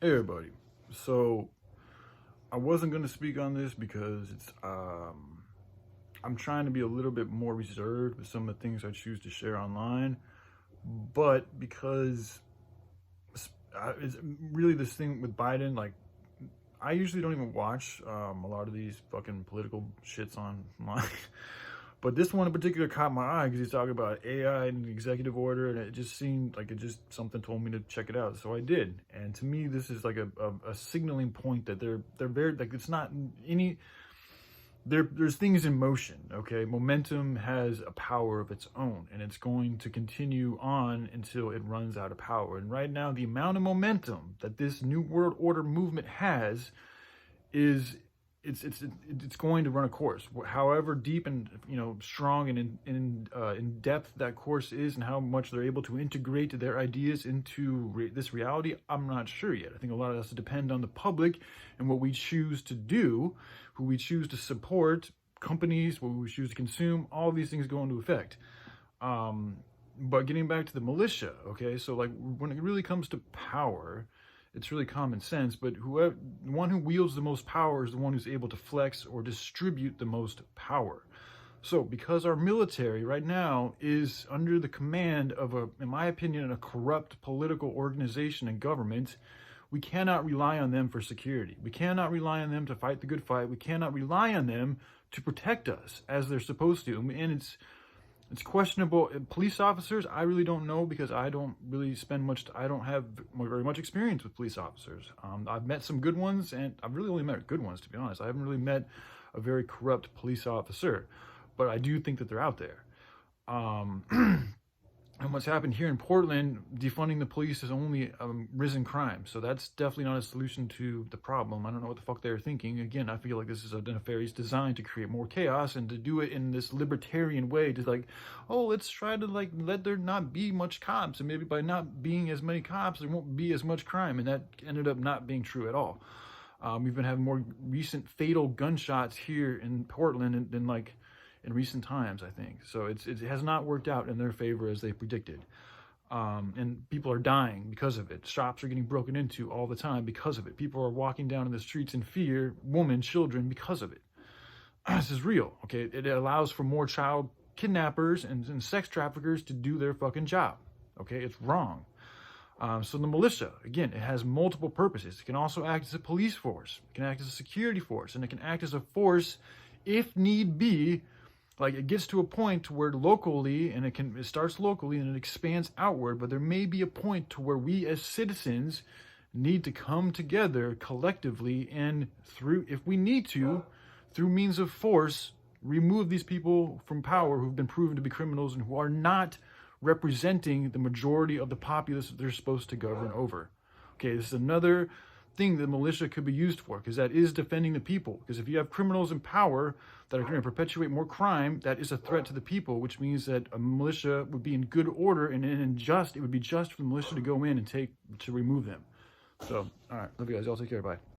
Hey everybody. So I wasn't going to speak on this because I'm trying to be a little bit more reserved with some of the things I choose to share online, but because it's really this thing with Biden, like I usually don't even watch a lot of these fucking political shits online. But this one in particular caught my eye because he's talking about AI and the executive order, and it just seemed like something told me to check it out, so I did. And to me, this is like a signaling point that they're very like it's not any there's things in motion. Okay, momentum has a power of its own, and it's going to continue on until it runs out of power. And right now, the amount of momentum that this new world order movement has is it's going to run a course. However deep and strong and in depth that course is, and how much they're able to integrate their ideas into this reality, I'm not sure yet. I think a lot of that has to depend on the public and what we choose to do, who we choose to support, companies, what we choose to consume. All these things go into effect. But getting back to the militia, okay, so like when it really comes to power, it's really common sense, but the one who wields the most power is the one who's able to flex or distribute the most power. So because our military right now is under the command of in my opinion, a corrupt political organization and government, we cannot rely on them for security. We cannot rely on them to fight the good fight. We cannot rely on them to protect us as they're supposed to. And it's questionable. Police officers, I really don't know because I don't really I don't have very much experience with police officers. I've met some good ones, and I've really only met good ones, to be honest. I haven't really met a very corrupt police officer, but I do think that they're out there. And what's happened here in Portland, defunding the police has only risen crime. So that's definitely not a solution to the problem. I don't know what the fuck they're thinking. Again, I feel like this is a nefarious design to create more chaos and to do it in this libertarian way. To like, oh, let's try to like let there not be much cops. And maybe by not being as many cops, there won't be as much crime. And that ended up not being true at all. We've been having more recent fatal gunshots here in Portland than like in recent times, I think. So it has not worked out in their favor as they predicted. And people are dying because of it. Shops are getting broken into all the time because of it. People are walking down in the streets in fear, women, children, because of it. This is real, okay? It allows for more child kidnappers and sex traffickers to do their fucking job, okay? It's wrong. So the militia, again, it has multiple purposes. It can also act as a police force. It can act as a security force. And it can act as a force, if need be. Like it gets to a point where locally, and it starts locally and it expands outward, but there may be a point to where we as citizens need to come together collectively and if we need to, through means of force, remove these people from power who've been proven to be criminals and who are not representing the majority of the populace that they're supposed to govern over. Okay, this is another thing the militia could be used for, because that is defending the people. Because if you have criminals in power that are going to perpetuate more crime, that is a threat to the people, which means that a militia would be in good order, and it would be just for the militia to go in and to remove them. So, all right, love you guys. Y'all take care. Bye.